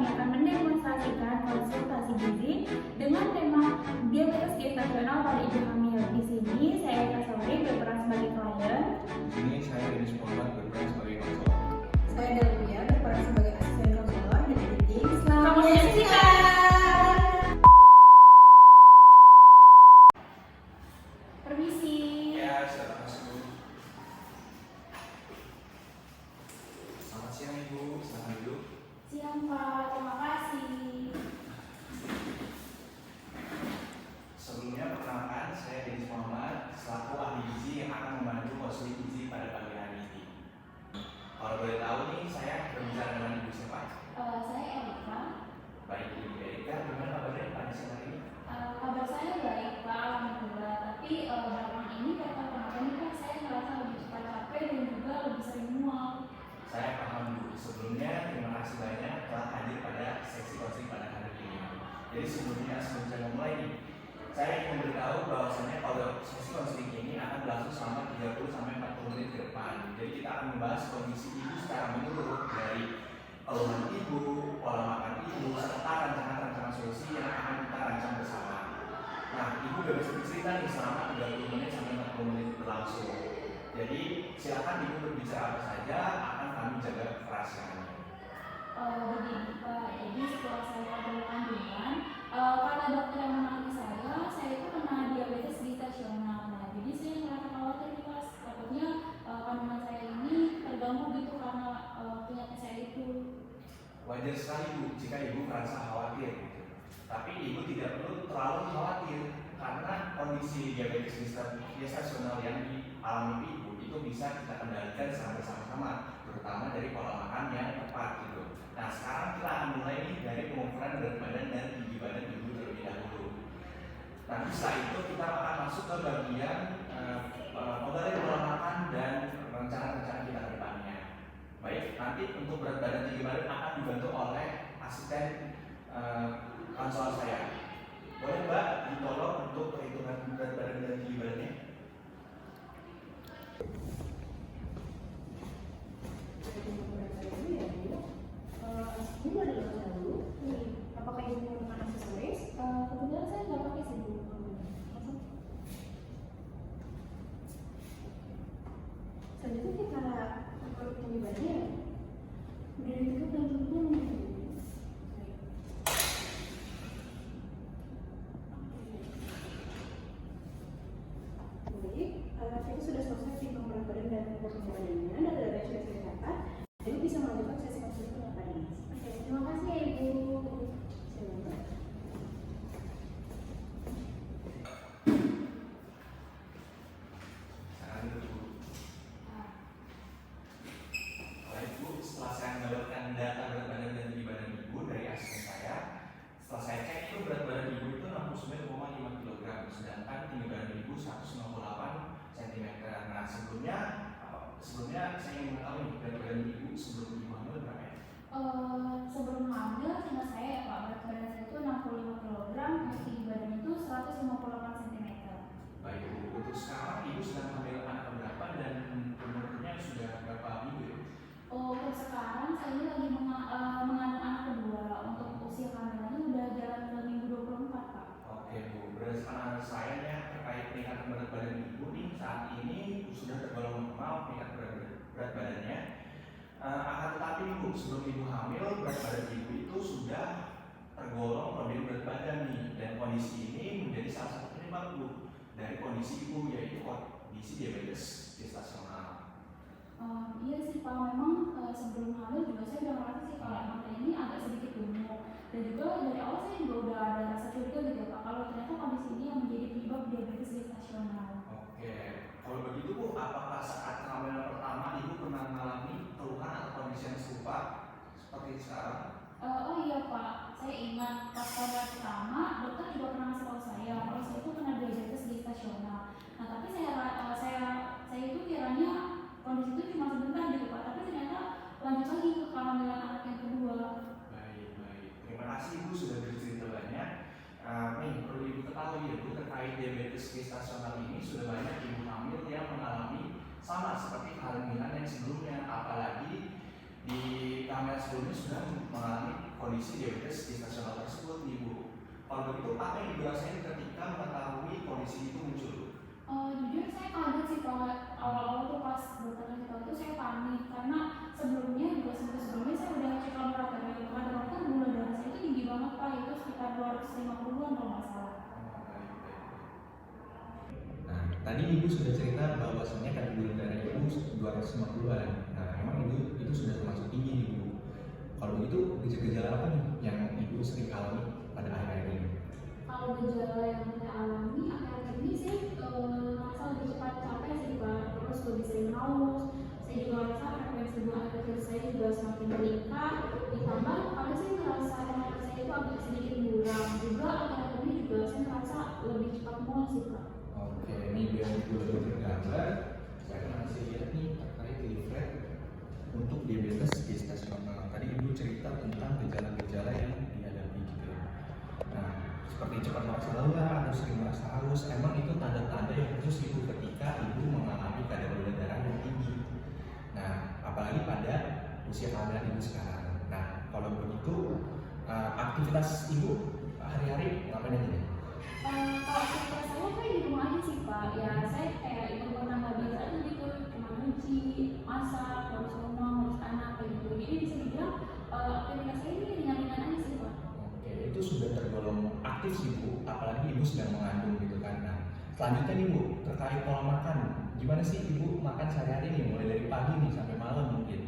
kami akan mendemonstrasikan konsultasi gizi dengan tema diabetes gestasional pada ibu hamil. Di sini saya Eka Sauri berperan sebagai klien. Di sini saya Denis Muhammad berperan sebagai konselor. Saya Delvia berperan sebagai asisten konselor dan editing. Selamat menyaksikan. Permisi. Ya, silakan masuk. Selamat siang Ibu, silakan duduk. Siang Pak, terima kasih. Sebelumnya perkenalkan, saya Denis Muhammad selaku ahli gizi yang akan membantu konseling gizi pada pagi hari ini. Kalau boleh tahu nih, saya berbicara dengan Ibu siapa? Saya Erika. Baik, Ibu Erika, gimana kabarnya pada siang hari ini? Kabar saya baik Pak, alhamdulillah. Tapi belakangan ini kenapa nih Pak, saya merasa lebih cepat capek dan juga lebih sering mual. Saya paham Bu. Sebelumnya terima kasih banyak telah hadir pada sesi konseling pada hari ini. Jadi sebelum saya mulai nih, saya ingin memberitahu bahwasanya kalau sesi konseling ini akan berlangsung selama 30-40 menit ke depan. Jadi kita akan membahas kondisi ibu secara menyeluruh dari keluhan ibu, pola makan ibu, serta rancangan-rancangan solusi yang akan kita rancang bersama. Nah, ibu bebas bercerita nih selama 30 menit sampai 40 menit berlangsung. Jadi silakan ibu berbicara apa saja, akan kami jaga kerahasiaannya. Begini Pak, jadi setelah saya kontrol kandungan, kata dokter yang menangani saya itu kena diabetes gestasional. Nah, jadi saya merasa khawatir nih Pak, takutnya kandungan saya ini terganggu gitu karena penyakit saya itu. Wajar sekali Bu jika ibu merasa khawatir gitu. Tapi ibu tidak perlu terlalu khawatir karena kondisi diabetes gestasional yang dialami ibu itu bisa kita kendalikan secara bersama-sama, terutama dari pola makan yang tepat gitu. Nah, sekarang kita akan mulai nih dari pengukuran berat badan dan tinggi badan ibu terlebih dahulu. Nanti setelah itu kita akan masuk ke bagian pengalihan pola makan dan rencana-rencana kita ke depannya. Baik, nanti untuk berat badan tinggi badan akan dibantu oleh asisten konselor saya. Boleh Mbak ditolong untuk perhitungan berat badan dan tinggi badannya? Ibu ada luka dulu. Apakah ibu menggunakan aksesoris? Kebetulan saya nggak pakai sih Bu. Selanjutnya kita ukur tinggi badannya. Berdiri tegak dan turun. Baik, kita sudah selesai hitung berat badan dan ukur tinggi badannya. Data-data yang sudah saya catat. Jadi bisa melanjutkan sesi konseling dengan Pak Dimas. Oke, terima kasih ya Ibu. Silakan. Sekarang dulu Bu. Baik Bu, setelah saya mendapatkan data berat badan dan tinggi badan ibu dari asisten saya, setelah saya cek itu berat badan ibu itu 69,5 kg, sedangkan tinggi badan ibu 198 cm. Nah, sebelumnya saya ingin mengetahui nih, berat badan ibu sebelum ibu hamil berapa ya? Sebelum hamil, seingat saya ya Pak, berat badan saya itu 65 kg, tinggi badan itu 158 cm. Baik Bu, untuk sekarang ibu sedang hamil anak berapa dan umurnya sudah berapa minggu ya? Untuk sekarang saya ini lagi mengandung anak kedua. Untuk usia kehamilannya udah jalan ke minggu 24 Pak. Oke Bu, berdasarkan analisa saya ya, terkait peningkatan berat badan ibu nih saat ini sudah tergolong normal peningkatan berat badannya. Akan tetapi Bu, sebelum ibu hamil berat badan ibu itu sudah tergolong problem berat badan nih, dan kondisi ini menjadi salah satu penyebab Bu dari kondisi ibu, yaitu kondisi diabetes gestasional. Iya sih Pak, memang sebelum hamil juga saya udah ngerasa sih kalau emang saya ini agak sedikit gemuk. Dan juga dari awal saya juga udah ada rasa curiga gitu ya Pak, kalau ternyata kondisi ini yang menjadi penyebab diabetes gestasional. Oke, kalau begitu Bu, apakah saat kehamilan pertama ibu pernah mengalami keluhan atau kondisi yang serupa seperti sekarang? Oh iya Pak, saya ingat pas pada pertama dokter juga pernah ngasih tahu saya kalau saya itu kena diabetes gestasional. Nah tapi saya itu kiranya kondisi itu cuma sebentar gitu Pak, tapi ternyata lanjut lagi ke kehamilan anak yang kedua. Baik, terima kasih Ibu sudah bercerita banyak. Nih perlu Ibu ketahui ya Bu, terkait diabetes gestasional ini sudah banyak ibu hamil yang mengalami sama seperti kehamilan yang sebelumnya, apalagi di kehamilan sebelumnya sudah mengalami kondisi kondisi diabetes gestasional tersebut nih Bu. Kalau begitu apa yang Ibu rasain ketika mengetahui kondisi itu muncul? Jujur saya kaget sih Pak. Awal-awal tuh pas dokter kasih tahu tuh saya panik karena sebelumnya juga sebelumnya saya udah cek laboratorium. Ternyata gula darah saya itu tinggi banget Pak, itu sekitar 250-an kalau nggak salah. Nah, tadi Ibu sudah cerita bahwasannya kadar gula darah Ibu 250-an. Nah, emang itu sudah termasuk tinggi nih Bu. Kalau begitu gejala apa nih yang Ibu sering alami pada akhir-akhir ini? Kalau gejala yang saya alami akhir-akhir ini sih merasa lebih cepat capek sih Pak, terus lebih sering haus. Saya juga merasa frekuensi buang air kecil saya juga semakin meningkat. Ditambah kalau saya merasa tenaga saya itu agak sedikit kurang. Juga akhir-akhir ini juga saya merasa lebih cepat mual sih Pak. Oke, ini biar Ibu lebih bergambar. Saya akan kasih lihat nih terkait leaflet untuk diabetes gestasional. Tadi Ibu cerita tentang gejala-gejala yang dihadapi gitu ya. Nah, seperti cepat merasa lelah atau sering merasa haus, emang itu tanda-tanda yang khusus Ibu ketika Ibu mengalami kadar gula darah yang tinggi. Nah, apalagi pada usia kehamilan Ibu sekarang. Nah, kalau begitu aktivitas Ibu hari-hari ngapain aja nih? Kalau aktivitas saya kayak di rumah aja sih Pak. Ya saya kayak ikut olahraga biasa aja gitu, cuma nyuci, masak, ngurus rumah, ngurus anak kayak gitu. Jadi bisa dibilang aktivitas saya ini ringan-ringan aja sih Pak. Oke, itu sudah tergolong aktif sih Bu, apalagi Ibu sedang mengandung gitu kan. Nah, selanjutnya nih Bu, terkait pola makan, gimana sih Ibu makan sehari-hari nih, mulai dari pagi nih sampai malam mungkin?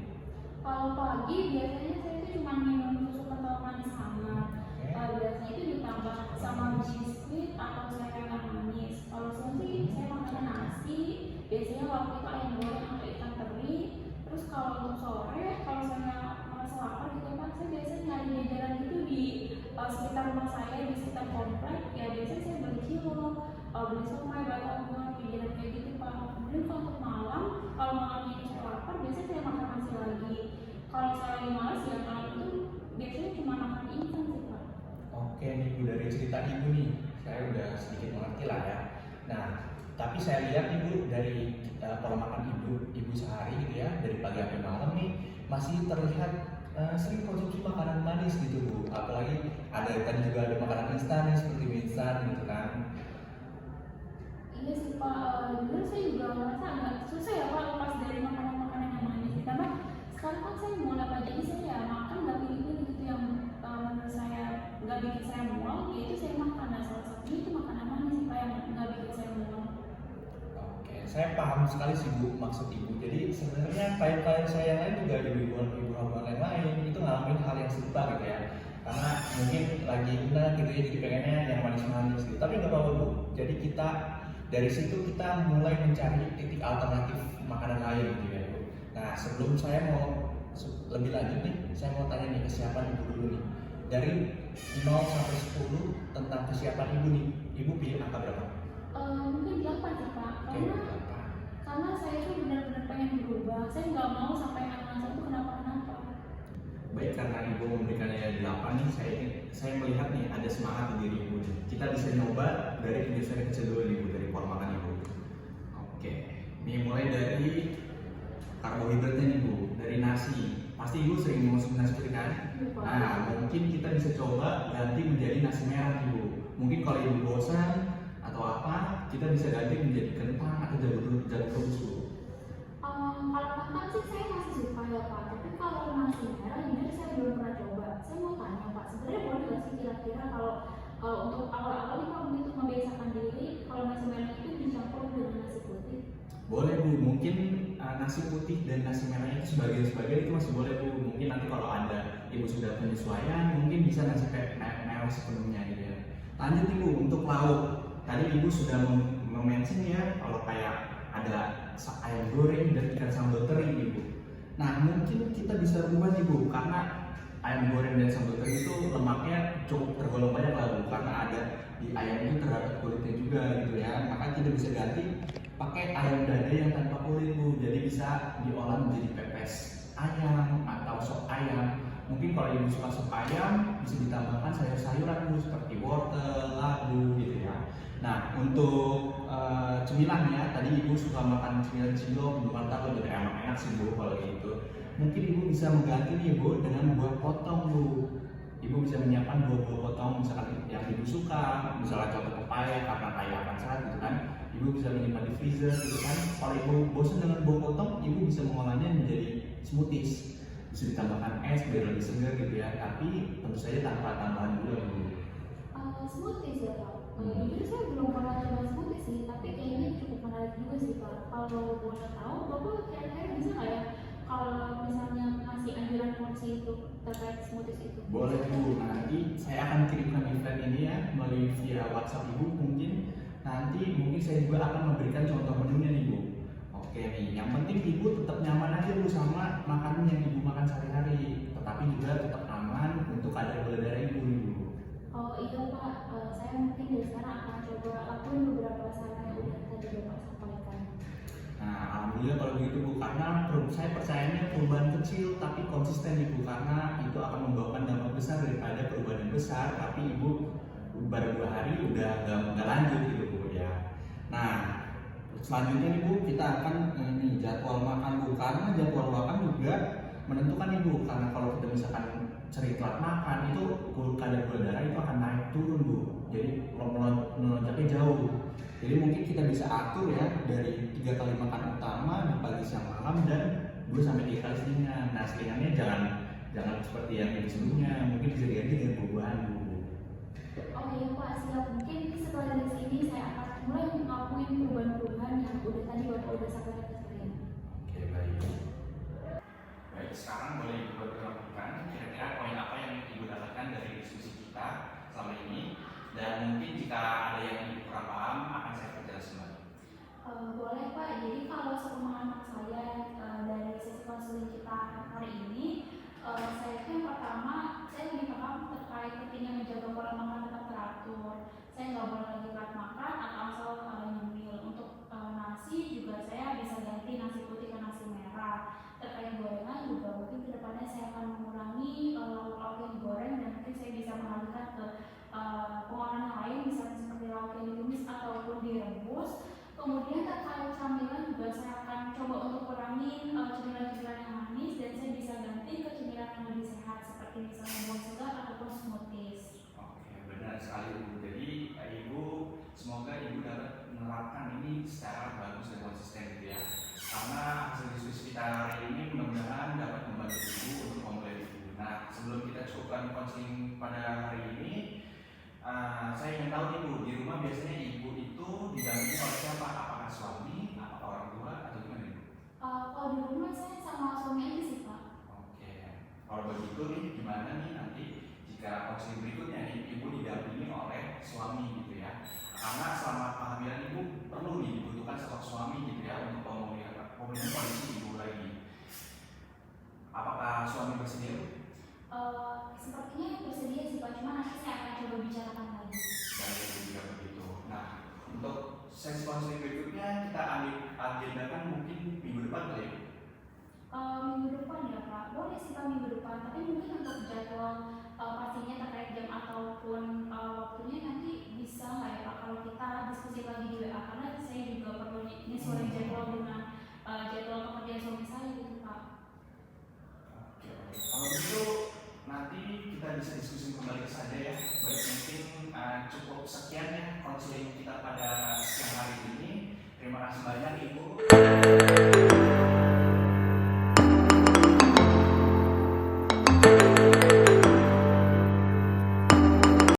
Kalau pagi biasanya saya itu cuma minum susu kental manis hangat. Biasanya itu ditambah sama biskuit atau sayuran manis. Kalau siang sih saya makan nasi, biasanya waktu itu ayam goreng atau ikan teri. Terus kalau untuk sore, kalau saya merasa lapar gitu kan, saya biasanya nyari jajanan gitu di sekitar rumah saya, di sekitar komplek. Ya biasanya saya beli cilok, beli somai, batagor, jajanan kayak gitu Pak. Kemudian kalau untuk malam, kalau malamnya itu saya lapar, biasanya saya makan nasi lagi. Kalau saya lagi malas ya malam itu biasanya cuma makan ikan sih Pak. Oke nih Bu, dari cerita Ibu nih, saya udah sedikit mengerti lah ya. Nah, tapi saya lihat nih Bu, dari pola makan Ibu sehari gitu ya, dari pagi sampai malam nih, masih terlihat sering konsumsi makanan manis gitu Bu. Apalagi tadi juga ada makanan instan nih, seperti mie instan gitu kan. Iya sih Pak, jujur saya juga merasa agak susah ya Pak lepas dari makanan-makanan yang manis. Ditambah sekarang kan saya mulai pagi ini saya ya makan nggak pilih-pilih gitu yang menurut saya nggak bikin saya mual, yaitu saya makan. Nah salah satunya itu makanan manis sih Pak yang nggak bikin saya mual. Oke, saya paham sekali sih Bu maksud Ibu. Jadi sebenarnya klien-klien saya yang lain juga ibu-ibu hamil yang lain itu ngalamin hal yang serupa gitu ya. Karena mungkin lagi enak gitu ya, jadi pengennya yang manis-manis gitu. Tapi nggak apa-apa Bu. Jadi dari situ kita mulai mencari titik alternatif makanan lain gitu ya Bu. Nah sebelum saya mau lebih lanjut nih, saya mau tanya nih kesiapan Ibu dulu nih. Dari 0 sampai 10 tentang kesiapan Ibu nih, Ibu pilih angka berapa? Mungkin 8 sih Pak, Oke, 8. karena saya tuh benar-benar pengen berubah. Saya nggak mau sampai anak saya tuh kenapa-kenapa. Baik, karena Ibu memberikan nilai 8 nih, saya melihat nih ada semangat di diri Ibu nih. Kita bisa nyoba dari kebiasaan kecil dulu nih Bu, dari pola makan Ibu. Oke, ini mulai dari karbohidratnya nih Bu, dari nasi. Pasti Ibu sering mengonsumsi nasi putih kan? Nah, mungkin kita bisa coba ganti menjadi nasi merah nih Bu. Mungkin kalau Ibu bosan atau apa, kita bisa ganti menjadi kentang atau jagung rebus Bu. Kalau kentang sih saya masih suka ya Pak, tapi kalau nasi merah jujur saya belum pernah coba. Saya mau tanya Pak, sebenarnya boleh nggak sih kira-kira kalau untuk awal-awal nih Pak untuk membiasakan diri, kalau nasi merah itu dicampur dengan nasi putih? Boleh Bu, mungkin nasi putih dan nasi merahnya itu sebagian itu masih boleh Bu. Mungkin nanti kalau ada Ibu sudah penyesuaian, mungkin bisa nasi merah sepenuhnya gitu ya. Lanjut nih Bu, untuk lauk. Tadi Ibu sudah mention ya kalau kayak ada ayam goreng dan ikan sambal teri nih Bu. Nah mungkin kita bisa rubah nih Bu, karena ayam goreng dan sambal teri itu lemaknya cukup tergolong banyak lah Bu, karena ada di ayam itu terdapat kulitnya juga gitu ya. Maka kita bisa ganti pakai ayam dada yang tanpa kulit Bu, jadi bisa diolah menjadi pepes ayam atau sop ayam. Mungkin kalau Ibu suka sop ayam bisa ditambahkan sayur-sayuran Bu, seperti wortel, labu gitu ya. Nah untuk cemilannya tadi Ibu suka makan cemilan cilok, belum tahu jadi enak sih Bu kalau gitu. Mungkin Ibu bisa mengganti nih Bu dengan buah potong Bu. bisa menyiapkan buah-buah potong misalkan yang ibu suka, misalnya contoh pepaya karena kaya akan serat gitu kan. Ibu bisa menyimpan di freezer gitu kan. Kalau ibu bosan dengan buah potong, ibu bisa mengolahnya menjadi smoothies. Bisa ditambahkan es biar lebih segar gitu ya. Tapi tentu saja tanpa tambahan gula Bu. Smoothies ya Pak. Jujur saya belum pernah coba smoothies sih, tapi kayaknya cukup menarik juga sih Pak. Kalau boleh tahu, Bapak kira-kira bisa nggak ya kalau misalnya ngasih anjuran porsi itu terkait smoothies itu? Boleh Bu, nanti saya akan kirimkan event ini ya melalui via WhatsApp Ibu. Nanti mungkin saya juga akan memberikan contoh menunya nih Bu. Oke nih, yang penting Ibu tetap nyaman aja Bu sama makanan yang Ibu makan sehari-hari, tetapi juga tetap aman untuk kadar gula darah Ibu nih Bu. Oh iya Pak, saya mungkin dari sekarang akan coba lakuin beberapa saran yang udah tadi Bapak sampaikan. Nah, alhamdulillah kalau begitu Bu, karena saya percayanya perubahan kecil tapi konsisten Ibu, karena itu akan membawakan dampak besar daripada perubahan yang besar tapi Ibu baru 2 hari udah nggak lanjut gitu Bu ya. Nah, selanjutnya nih Bu, kita akan ini jadwal makan Bu, karena jadwal makan juga menentukan nih Bu, karena kalau kita misalkan sering telat makan itu kadar gula darah itu akan naik turun Bu, jadi melonjaknya jauh. Jadi mungkin kita bisa atur ya dari 3 kali makan utama di pagi siang malam dan 2 sampai 3 kali selingan. Nah selingannya jangan seperti yang sebelumnya, mungkin bisa diganti dengan buah-buahan Bu. Oh iya Pak, siap. Mungkin setelah dari sini saya akan mulai ngelakuin perubahan-perubahan yang udah tadi Bapak udah sampaikan ke saya. Oke baik. Baik, sekarang boleh Ibu lakukan kira-kira poin apa yang Ibu dapatkan dari diskusi kita selama ini, dan mungkin jika ada yang Ibu kurang paham akan saya perjelas kembali. Boleh Pak, jadi kalau sepemahaman saya dari sesi konseling kita hari ini, saya itu yang pertama, saya lebih paham terkait pentingnya menjaga pola makan tetap teratur. Saya nggak boleh lagi telat makan atau asal nyemil. Untuk nasi juga saya bisa ganti nasi putih ke nasi merah. Terkait gorengan juga mungkin kedepannya saya akan mengurangi lauk yang digoreng, dan mungkin saya bisa mengalihkan ke pengolahan yang lain, misalnya seperti lauk yang ditumis ataupun direbus. Kemudian terkait camilan juga saya akan coba untuk kurangi cemilan-cemilan yang manis, dan saya bisa ganti ke cemilan yang lebih sehat seperti misalnya buah segar ataupun smoothies. Oke, benar sekali Ibu. Jadi Ibu, semoga Ibu dapat menerapkan ini secara bagus dan konsisten gitu ya. Karena hasil diskusi kita hari ini mudah-mudahan dapat membantu Ibu untuk memulai Ibu. Nah, sebelum kita cukupkan konseling pada hari ini, saya ingin tahu Ibu, di rumah biasanya Ibu itu didampingi oleh siapa? Apakah suami, apakah orang tua, atau gimana Ibu? Kalau di rumah saya sama suami aja sih Pak. Oke, kalau begitu nih gimana nih nanti jika konseling berikutnya nih Ibu didampingi oleh suami gitu ya? Karena selama kehamilan Ibu perlu nih dibutuhkan sosok suami gitu ya untuk pemulihan kondisi Ibu lagi. Apakah suami bersedia? Sepertinya bersedia sih Pak, cuma nanti saya akan coba bicarakan lagi. Baik, jika begitu. Nah, untuk sesi konseling berikutnya kita agendakan mungkin minggu depan kali ya? Minggu depan ya Pak, boleh sih Pak minggu depan, tapi mungkin untuk jadwal pastinya terkait jam ataupun waktunya nanti bisa nggak ya Pak kalau kita diskusi lagi di WA, karena saya juga perlu nyesuaiin jadwal dengan jadwal pekerjaan suami saya gitu Pak. Oke, kalau gitu nanti kita bisa diskusi kembali saja ya. Baik, mungkin cukup sekian ya konseling kita pada siang hari ini. Terima kasih banyak Ibu.